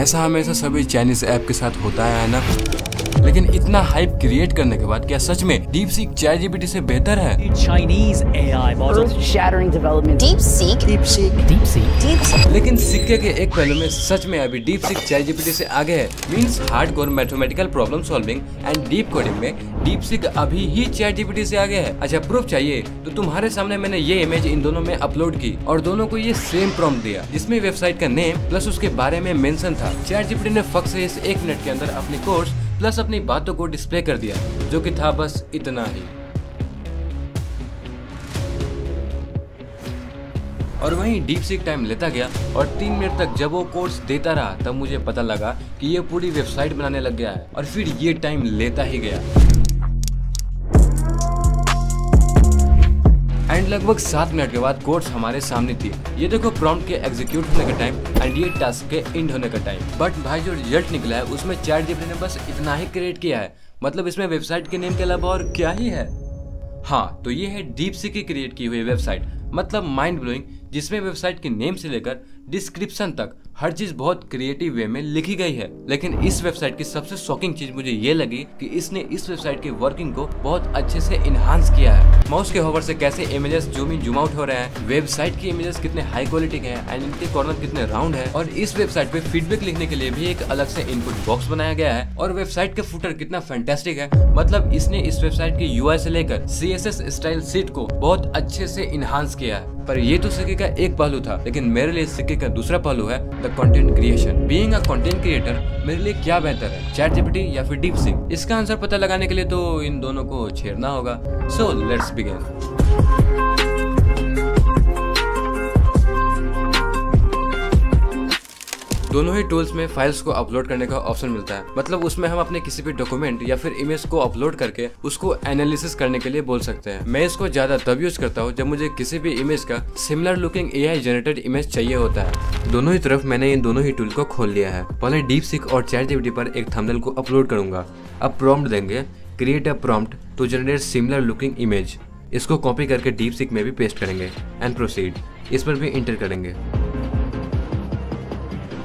ऐसा हमेशा सभी चाइनीज ऐप के साथ होता है ना। लेकिन इतना हाइप क्रिएट करने के बाद क्या सच में DeepSeek ChatGPT से बेहतर है? Chinese AI model. Earth-shattering development. DeepSeek. लेकिन सिक्के के एक पहलू में सच में अभी DeepSeek ChatGPT से आगे है। Means hardcore mathematical problem solving and deep coding में DeepSeek अभी ही ChatGPT से आगे है। अच्छा, प्रूफ चाहिए तो तुम्हारे सामने मैंने ये इमेज इन दोनों में अपलोड की और दोनों को ये सेम प्रॉम्प्ट दिया जिसमें वेबसाइट का नेम प्लस उसके बारे में मेंशन था। ChatGPT ने फक से इस 1 मिनट के अंदर अपनी कोर्स प्लस अपनी बातों को डिस्प्ले कर दिया, जो कि था बस इतना ही। और वहीं DeepSeek टाइम लेता गया और 3 मिनट तक जब वो कोर्स देता रहा तब मुझे पता लगा कि ये पूरी वेबसाइट बनाने लग गया है और फिर ये टाइम लेता ही गया। एंड लगभग 7 मिनट के बाद कोड्स हमारे सामने थी। ये देखो प्रॉम्प्ट के एग्जीक्यूट होने का टाइम एंड ये टास्क के एंड होने का टाइम। बट भाई जो रिजल्ट निकला है उसमें ChatGPT ने बस इतना ही क्रिएट किया है। मतलब इसमें वेबसाइट के नेम के अलावा और क्या ही है। हाँ, तो ये है DeepSeek की क्रिएट की हुई वेबसाइट। मतलब माइंड ब्लोइंग, जिसमें वेबसाइट के नेम से लेकर डिस्क्रिप्शन तक हर चीज बहुत क्रिएटिव वे में लिखी गई है। लेकिन इस वेबसाइट की सबसे शॉकिंग चीज मुझे ये लगी कि इसने इस वेबसाइट की वर्किंग को बहुत अच्छे से इनहांस किया है। माउस के होवर से कैसे images zoom in zoom out हो रहे हैं, वेबसाइट की इमेजेस कितने हाई क्वालिटी के हैं एंड इनके कॉर्नर कितने राउंड है। और इस वेबसाइट पे फीडबैक लिखने के लिए भी एक अलग से इनपुट बॉक्स बनाया गया है। और वेबसाइट का फुटर कितना फैंटास्टिक है। मतलब इसने इस वेबसाइट की UI से लेकर CSS स्टाइल शीट को बहुत अच्छे से इनहांस किया है। पर ये तो सिक्के का एक पहलू था, लेकिन मेरे लिए सिक्के का दूसरा पहलू है the content creation. Being a content creator मेरे लिए क्या बेहतर है, ChatGPT या फिर DeepSeek? इसका आंसर पता लगाने के लिए तो इन दोनों को छेड़ना होगा। So let's begin. दोनों ही टूल्स में फाइल्स को अपलोड करने का ऑप्शन मिलता है। मतलब उसमें हम अपने किसी भी डॉक्यूमेंट या फिर इमेज को अपलोड करके उसको एनालिसिस करने के लिए बोल सकते हैं। मैं इसको ज्यादा तब यूज करता हूँ जब मुझे किसी भी इमेज का similar looking AI generated image चाहिए होता है। दोनों ही तरफ मैंने इन दोनों ही टूल को खोल लिया है। पहले DeepSeek और ChatGPT पर एक थंबनेल को अपलोड करूंगा। अब प्रॉम्प्ट देंगे, create a prompt to generate similar looking image. इसको कॉपी करके DeepSeek में भी पेस्ट करेंगे एंड प्रोसीड। इस पर भी इंटर करेंगे।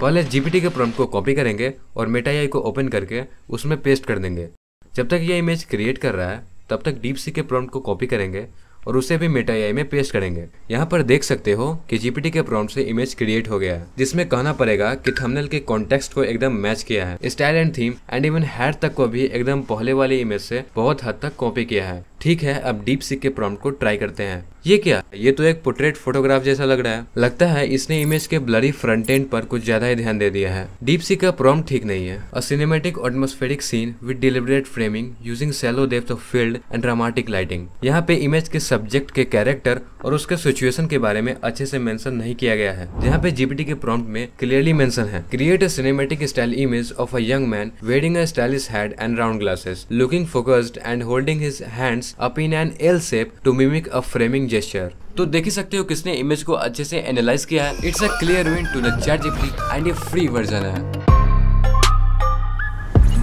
पहले GPT के प्रॉम्प्ट को कॉपी करेंगे और मेटा AI को ओपन करके उसमें पेस्ट कर देंगे। जब तक ये इमेज क्रिएट कर रहा है तब तक DeepSeek के प्रॉम्प्ट को कॉपी करेंगे और उसे भी मेटा AI में पेस्ट करेंगे। यहाँ पर देख सकते हो कि GPT के प्रॉम्प्ट से इमेज क्रिएट हो गया है, जिसमें कहना पड़ेगा कि थंबनेल के कॉन्टेक्स्ट को एकदम मैच किया है। Style and theme and even head तक को भी एकदम पहले वाली इमेज से बहुत हद तक कॉपी किया है। ठीक है, अब DeepSeek के प्रॉम्प्ट को ट्राई करते हैं। ये क्या? ये तो एक पोर्ट्रेट फोटोग्राफ जैसा लग रहा है। लगता है इसने इमेज के ब्लरी फ्रंट एंड पर कुछ ज्यादा ही ध्यान दे दिया है। DeepSeek का प्रॉम्प्ट ठीक नहीं है। A cinematic atmospheric scene with deliberate framing using shallow depth of field and dramatic lighting. यहाँ पे इमेज के सब्जेक्ट के कैरेक्टर और उसके सिचुएशन के बारे में अच्छे से मेंशन नहीं किया गया है। जहाँ पे GPT के प्रॉम्प्ट में क्लियरली मेंशन है, create a cinematic style image of a young man wearing a stylish hat and round glasses, looking focused and holding his hands up in an L shape to mimic a framing gesture। तो देख ही सकते हो किसने image को अच्छे से analyse किया है। It's a clear win to the ChatGPT and ये फ्री वर्जन है।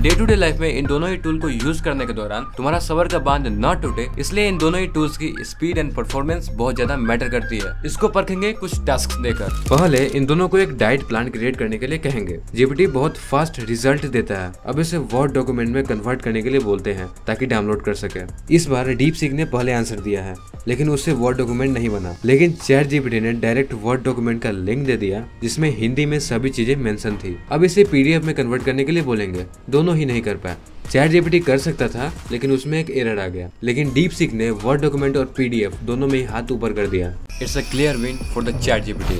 डे टू डे लाइफ में इन दोनों ही टूल को यूज करने के दौरान तुम्हारा सबर का बांध न टूटे, इसलिए इन दोनों ही टूल्स की स्पीड एंड परफॉर्मेंस बहुत ज्यादा मैटर करती है। इसको परखेंगे कुछ टास्क देकर। पहले इन दोनों को एक डाइट प्लान क्रिएट करने के लिए कहेंगे। GPT बहुत फास्ट रिजल्ट देता है। अब इसे वर्ड डॉक्यूमेंट में कन्वर्ट करने के लिए बोलते हैं ताकि डाउनलोड कर सके। इस बार DeepSeek ने पहले आंसर दिया है, लेकिन उससे वर्ड डॉक्यूमेंट नहीं बना। लेकिन ChatGPT ने डायरेक्ट वर्ड डॉक्यूमेंट का लिंक दे दिया जिसमें हिंदी में सभी चीजें मेंशन थी। अब इसे PDF में कन्वर्ट करने के लिए बोलेंगे। दोनों ही नहीं कर पाए। ChatGPT कर सकता था लेकिन उसमें एक एरर आ गया। लेकिन DeepSeek ने वर्ड डॉक्यूमेंट और PDF दोनों में ही हाथ ऊपर कर दिया। It's a clear win for the ChatGPT।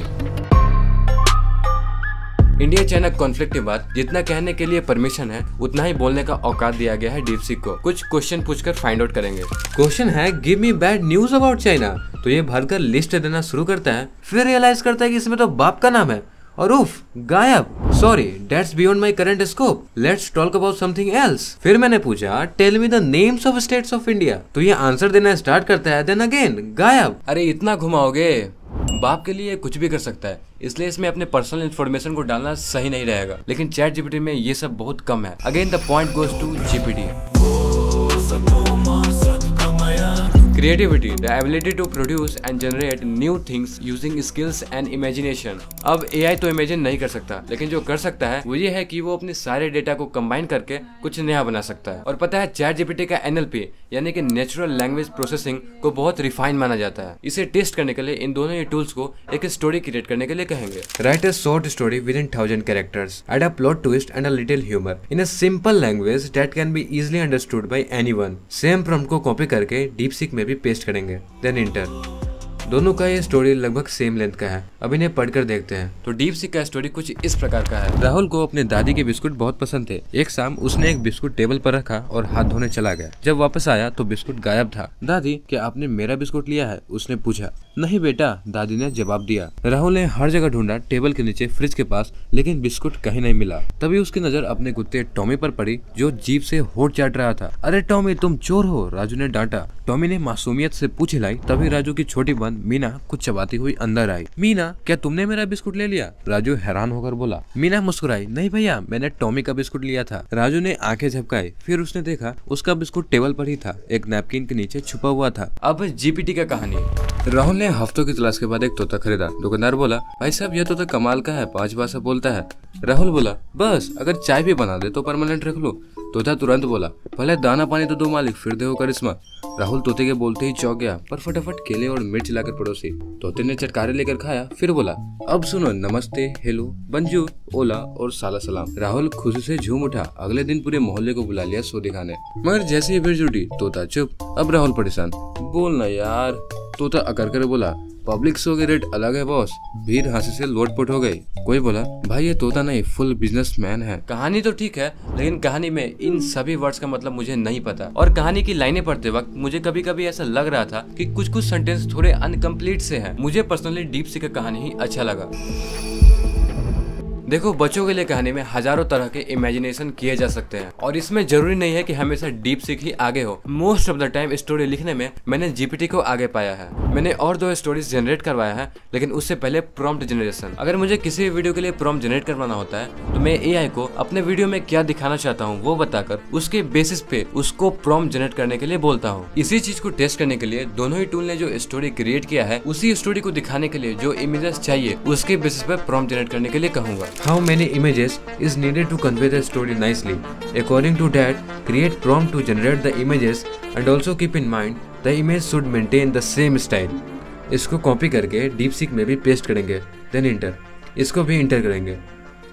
India China conflict के बाद जितना कहने के लिए परमिशन है उतना ही बोलने का औकात दिया गया है DeepSeek को। कुछ क्वेश्चन पूछकर फाइंड आउट करेंगे। क्वेश्चन है, give me bad news about China. तो ये भरकर लिस्ट देना शुरू करता है, फिर रियलाइज करता है कि इसमें तो बाप का नाम है और उफ, गायब। Sorry, that's beyond my current scope, let's talk about something else. फिर मैंने पूछा, tell me the names of states of India. तो ये आंसर देना स्टार्ट करता है, देन अगेन गायब। अरे इतना घुमाओगे, बाप के लिए कुछ भी कर सकता है, इसलिए इसमें अपने पर्सनल इन्फॉर्मेशन को डालना सही नहीं रहेगा। लेकिन ChatGPT में ये सब बहुत कम है। Again the point goes to GPT। Creativity, the ability to produce and generate new things using skills and imagination. अब एआई तो इमेजिन नहीं कर सकता, लेकिन जो कर सकता है वो ये है कि वो अपने सारे डेटा को कंबाइन करके कुछ नया बना सकता है। और पता है चैट जीपीटी का NLP यानी कि नेचुरल लैंग्वेज प्रोसेसिंग को बहुत रिफाइन माना जाता है। इसे टेस्ट करने के लिए इन दोनों ही टूल्स को एक स्टोरी क्रिएट करने के लिए कहेंगे। Right a short story with in 1000 characters, add a plot twist and a little humour in a simple language that can be easily understood by anyone. Same prompt को copy करके DeepSeek में भी paste करेंगे, then inter. दोनों का ये story लगभग same length का है। अब इन्हें पढ़कर देखते हैं। तो डीपसीक का स्टोरी कुछ इस प्रकार का है। राहुल को अपने दादी के बिस्कुट बहुत पसंद थे। एक शाम उसने एक बिस्कुट टेबल पर रखा और हाथ धोने चला गया। जब वापस आया तो बिस्कुट गायब था। दादी, क्या आपने मेरा बिस्कुट लिया है? उसने पूछा। नहीं बेटा, दादी ने जवाब दिया। राहुल ने हर जगह ढूंढा, टेबल के नीचे, फ्रिज के पास, लेकिन बिस्कुट कहीं नहीं मिला। तभी उसकी नजर अपने कुत्ते टॉमी पर पड़ी, जो जीभ से होठ चाट रहा था। अरे टॉमी, तुम चोर हो, राजू ने डांटा। टॉमी ने मासूमियत से पूछ हिलाई। तभी राजू की छोटी बहन मीना कुछ चबाती हुई अंदर आई। मीना, क्या तुमने मेरा बिस्कुट ले लिया? राजू हैरान होकर बोला। मीना मुस्कुराई। नहीं भैया, मैंने टॉमी का बिस्कुट लिया था। राजू ने आंखें झपकाई। फिर उसने देखा उसका बिस्कुट टेबल पर ही था, एक नैपकिन के नीचे छुपा हुआ था। अब जीपीटी का कहानी। राहुल ने हफ्तों की तलाश के बाद एक तोता खरीदा। दुकानदार बोला, भाई साहब यह तोता कमाल का है, 5 भाषा बोलता है। राहुल बोला, बस अगर चाय भी बना दे तो परमानेंट रख लो। तोता तुरंत बोला, पहले दाना पानी तो दो मालिक, फिर दो करिश्मा। राहुल तोते के बोलते ही चौंक गया, पर फटाफट केले और मिर्च लाकर पड़ोसी। तोते ने चटकारे लेकर खाया, फिर बोला, अब सुनो, नमस्ते, हेलो, बंजू, ओला और साला सलाम। राहुल खुशी से झूम उठा। अगले दिन पूरे मोहल्ले को बुला लिया सो दिखाने, मगर जैसे ही भीड़ जुटी तोता चुप। अब राहुल परेशान। बोलना यार। तोता अकर कर बोला, पब्लिक शो के रेट अलग है बॉस। भीड़ हंसी से लोटपोट हो गई। कोई बोला, भाई ये तोता नहीं, फुल बिजनेसमैन है। कहानी तो ठीक है, लेकिन कहानी में इन सभी वर्ड्स का मतलब मुझे नहीं पता। और कहानी की लाइनें पढ़ते वक्त मुझे कभी कभी ऐसा लग रहा था कि कुछ कुछ सेंटेंस थोड़े अनकम्प्लीट से हैं। मुझे पर्सनली डीपसीक का कहानी ही अच्छा लगा। देखो, बच्चों के लिए कहानी में हजारों तरह के इमेजिनेशन किए जा सकते हैं और इसमें जरूरी नहीं है कि हमेशा डीपसीक ही आगे हो। Most of the time story लिखने में मैंने जीपीटी को आगे पाया है। मैंने और 2 स्टोरीज जनरेट करवाया है, लेकिन उससे पहले प्रॉम्प्ट जनरेशन। अगर मुझे किसी भी वीडियो के लिए प्रॉम्प्ट जनरेट करवाना होता है तो मैं एआई को अपने वीडियो में क्या दिखाना चाहता हूँ वो बताकर उसके बेसिस पे उसको प्रॉम्प्ट जनरेट करने के लिए बोलता हूँ। इसी चीज को टेस्ट करने के लिए दोनों ही टूल ने जो स्टोरी क्रिएट किया है उसी स्टोरी को दिखाने के लिए जो इमेजेस चाहिए उसके बेसिस पे प्रॉम्प्ट जनरेट करने के लिए कहूंगा। How many images is needed to convey the story nicely? According to that, create prompt to generate the images and also keep in mind the image should maintain the same style. इसको copy करके DeepSeek में भी paste करेंगे, then inter. इसको भी inter करेंगे।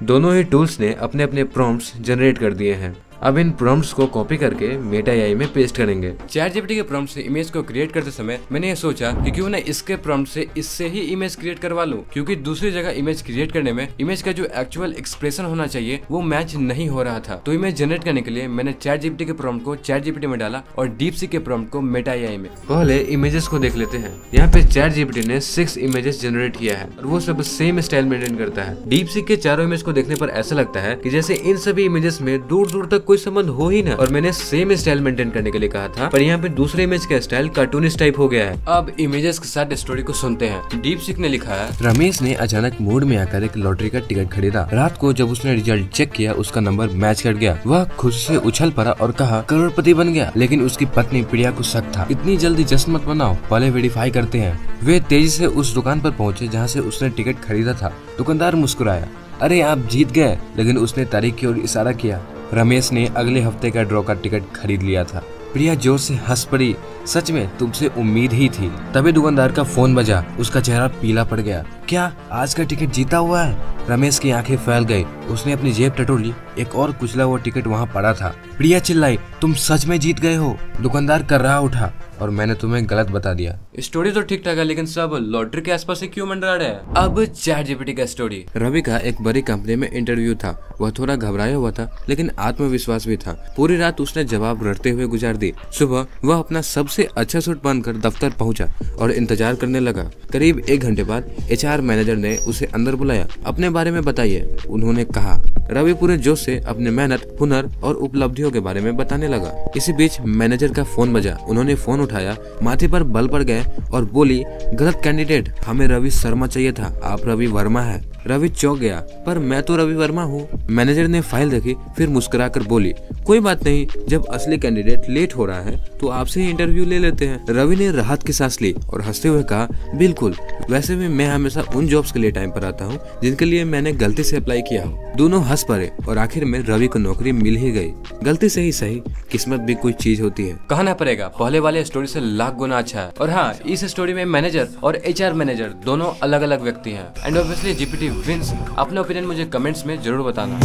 दोनों ही tools ने अपने अपने प्रॉम्प्ट्स जनरेट कर दिए हैं। अब इन प्रॉम्प्ट्स को कॉपी करके मेटा एआई में पेस्ट करेंगे। चैट जीपीटी के प्रॉम्प्ट से इमेज को क्रिएट करते समय मैंने ये सोचा कि क्यों ना इसके प्रॉम्प्ट से इससे ही इमेज क्रिएट करवा लूं, क्योंकि दूसरी जगह इमेज क्रिएट करने में इमेज का जो एक्चुअल एक्सप्रेशन होना चाहिए वो मैच नहीं हो रहा था। तो इमेज जनरेट करने के लिए मैंने चैट जीपीटी के प्रॉम्प्ट को चैट जीपीटी में डाला और डीपसीक के प्रॉम्प्ट को मेटा एआई में। पहले इमेजेस को देख लेते हैं। यहाँ पे चैट जीपीटी ने 6 इमेजेस जनरेट किया है और वो सब सेम स्टाइल मेंटेन करता है। डीपसीक के चारों इमेज को देखने पर ऐसा लगता है कि जैसे इन सभी इमेजेस में दूर दूर तक कोई संबंध हो ही और मैंने सेम स्टाइल मेंटेन करने के लिए कहा था, पर यहाँ पे दूसरे इमेज का स्टाइल कार्टूनिस्ट टाइप हो गया है। अब इमेजेस के साथ स्टोरी को सुनते हैं। डीपसीक ने लिखा है, रमेश ने अचानक मूड में आकर एक लॉटरी का टिकट खरीदा। रात को जब उसने रिजल्ट चेक किया उसका नंबर मैच कर गया। वह खुशी से उछल पड़ा और कहा करोड़पति बन गया। लेकिन उसकी पत्नी प्रिया को शक था। इतनी जल्दी जश्न मत मनाओ, पहले वेरीफाई करते हैं। वे तेजी से उस दुकान पर पहुँचे जहाँ से उसने टिकट खरीदा था। दुकानदार मुस्कुराया, अरे आप जीत गए, लेकिन उसने तारीख की ओर इशारा किया। रमेश ने अगले हफ्ते का ड्रॉ का टिकट खरीद लिया था। प्रिया जोर से हंस पड़ी, सच में तुमसे उम्मीद ही थी। तभी दुकानदार का फोन बजा। उसका चेहरा पीला पड़ गया। क्या आज का टिकट जीता हुआ है? रमेश की आंखें फैल गई। उसने अपनी जेब टटोली, एक और कुचला हुआ टिकट वहाँ पड़ा था। प्रिया चिल्लाई, तुम सच में जीत गए हो। दुकानदार कर्राह उठा, और मैंने तुम्हें गलत बता दिया। स्टोरी तो ठीक ठाक है, लेकिन सब लॉटरी के आसपास से क्यों मंडरा रहा है? अब चैट जीपीटी का स्टोरी। रवि का एक बड़ी कंपनी में इंटरव्यू था। वह थोड़ा घबराया हुआ था, लेकिन आत्मविश्वास भी था। पूरी रात उसने जवाब रटते हुए गुजार दी। सुबह वह अपना सबसे अच्छा सूट पहनकर दफ्तर पहुंचा और इंतजार करने लगा। करीब 1 घंटे बाद HR मैनेजर ने उसे अंदर बुलाया। अपने बारे में बताइए, उन्होंने कहा। रवि पूरे जोश से अपने मेहनत, हुनर और उपलब्धियों के बारे में बताने लगा। इसी बीच मैनेजर का फोन बजा। उन्होंने फोन उठाया, माथे पर बल पड़ गए और बोली, गलत कैंडिडेट, हमें रवि शर्मा चाहिए था, आप रवि वर्मा है। रवि चौंक गया, पर मैं तो रवि वर्मा हूँ। मैनेजर ने फाइल देखी, फिर मुस्कुराकर बोली, कोई बात नहीं, जब असली कैंडिडेट लेट हो रहा है तो आपसे ही इंटरव्यू ले लेते हैं। रवि ने राहत की सांस ली और हंसते हुए कहा, बिल्कुल, वैसे भी मैं हमेशा उन जॉब्स के लिए टाइम पर आता हूँ जिनके लिए मैंने गलती से अप्लाई किया हो। दोनों हंस पड़े और आखिर में रवि को नौकरी मिल ही गई। गलती से ही सही, किस्मत भी कोई चीज होती है। कहना पड़ेगा पहले वाले स्टोरी से लाख गुना अच्छा है। और हाँ, इस स्टोरी में मैनेजर और HR मैनेजर दोनों अलग अलग व्यक्ति हैं। And obviously GPT wins. अपना ओपिनियन मुझे कमेंट्स में जरूर बताना।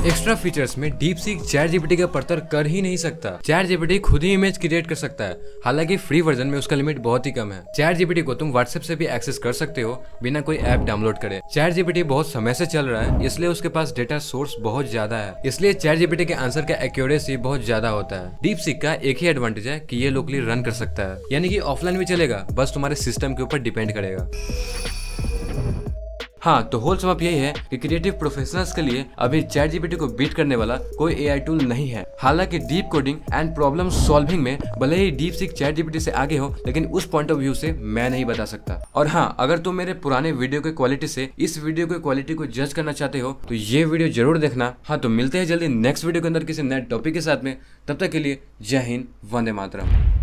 एक्स्ट्रा फीचर्स में DeepSeek ChatGPT का परतर कर ही नहीं सकता। ChatGPT खुद ही इमेज क्रिएट कर सकता है, हालांकि फ्री वर्जन में उसका लिमिट बहुत ही कम है। ChatGPT को तुम WhatsApp से भी एक्सेस कर सकते हो बिना कोई ऐप डाउनलोड करे। ChatGPT बहुत समय से चल रहा है, इसलिए उसके पास डेटा सोर्स बहुत ज्यादा है, इसलिए ChatGPT के आंसर का एक्यूरेसी बहुत ज्यादा होता है। DeepSeek का एक ही एडवांटेज है कि ये लोकली रन कर सकता है, यानी कि ऑफलाइन भी चलेगा, बस तुम्हारे सिस्टम के ऊपर डिपेंड करेगा। हाँ, तो होल सम अप यही है कि क्रिएटिव प्रोफेशनल्स के लिए अभी ChatGPT को बीट करने वाला कोई AI टूल नहीं है। हालांकि deep coding and problem solving में भले ही DeepSeek ChatGPT से आगे हो, लेकिन उस पॉइंट ऑफ व्यू से मैं नहीं बता सकता। और हाँ, अगर तुम मेरे पुराने वीडियो के क्वालिटी से इस वीडियो की क्वालिटी को जज करना चाहते हो तो ये वीडियो जरूर देखना। हाँ, तो मिलते हैं जल्दी नेक्स्ट वीडियो के अंदर किसी नए टॉपिक के साथ में। तब तक के लिए जय हिंद, वंदे मातरम।